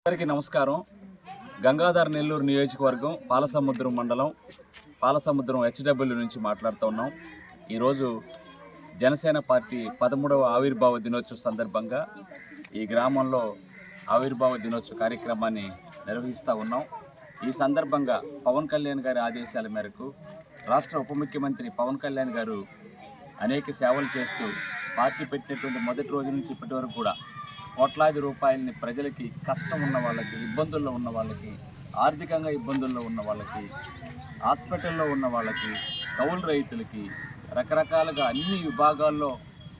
అందరికీ నమస్కారం. గంగాధర్ నెల్లూరు నియోజకవర్గం పాలసముద్రం మండలం పాలసముద్రం హెచ్డబ్ల్యూ నుంచి మాట్లాడుతూ ఉన్నాం. ఈరోజు జనసేన పార్టీ 13వ ఆవిర్భావ దినోత్సవం సందర్భంగా ఈ గ్రామంలో ఆవిర్భావ దినోత్సవ కార్యక్రమాన్ని నిర్వహిస్తూ ఉన్నాం. ఈ సందర్భంగా పవన్ కళ్యాణ్ గారి ఆదేశాల మేరకు రాష్ట్ర ఉప ముఖ్యమంత్రి పవన్ కళ్యాణ్ గారు అనేక సేవలు చేస్తూ పార్టీ పెట్టినటువంటి మొదటి రోజు నుంచి ఇప్పటి వరకు కూడా కోట్లాది రూపాయలని ప్రజలకి, కష్టం ఉన్న వాళ్ళకి, ఇబ్బందుల్లో ఉన్న వాళ్ళకి, ఆర్థికంగా ఇబ్బందుల్లో ఉన్న వాళ్ళకి, హాస్పిటల్లో ఉన్న వాళ్ళకి, కౌలు రైతులకి, రకరకాలుగా అన్ని విభాగాల్లో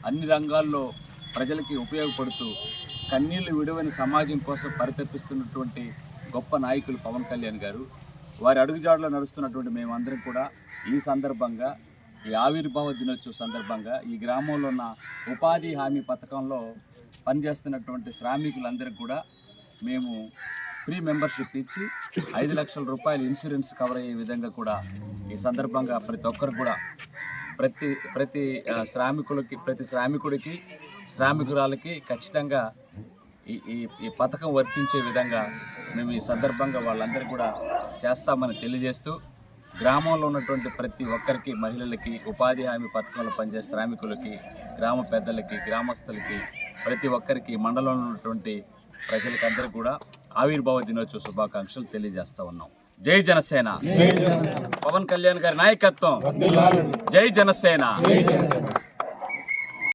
అన్ని రంగాల్లో ప్రజలకి ఉపయోగపడుతూ కన్నీళ్లు విడువని సమాజం కోసం పరితపిస్తున్నటువంటి గొప్ప నాయకులు పవన్ కళ్యాణ్ గారు. వారి అడుగుజాడలో నడుస్తున్నటువంటి మేమందరం కూడా ఈ సందర్భంగా, ఈ ఆవిర్భావ దినోత్సవ సందర్భంగా ఈ గ్రామంలో ఉన్న ఉపాధి హామీ పథకంలో పనిచేస్తున్నటువంటి శ్రామికులందరికీ కూడా మేము ఫ్రీ మెంబర్షిప్ ఇచ్చి 5 లక్షల రూపాయలు ఇన్సూరెన్స్ కవర్ అయ్యే విధంగా కూడా ఈ సందర్భంగా ప్రతి ఒక్కరు కూడా ప్రతి శ్రామికుడికి, శ్రామికురాలకి ఖచ్చితంగా ఈ పథకం వర్తించే విధంగా మేము ఈ సందర్భంగా వాళ్ళందరూ కూడా చేస్తామని తెలియజేస్తూ, గ్రామంలో ఉన్నటువంటి ప్రతి ఒక్కరికి, మహిళలకి, ఉపాధి హామీ పథకంలో పనిచేసే శ్రామికులకి, గ్రామ పెద్దలకి, గ్రామస్తులకి, ప్రతి ఒక్కరికి, మండలంలో ఉన్నటువంటి ప్రజలకి అందరికీ కూడా ఆవిర్భావ దినోత్సవ శుభాకాంక్షలు తెలియజేస్తూ ఉన్నాం. జై జనసేన, పవన్ కళ్యాణ్ గారి నాయకత్వం. జై జనసేన.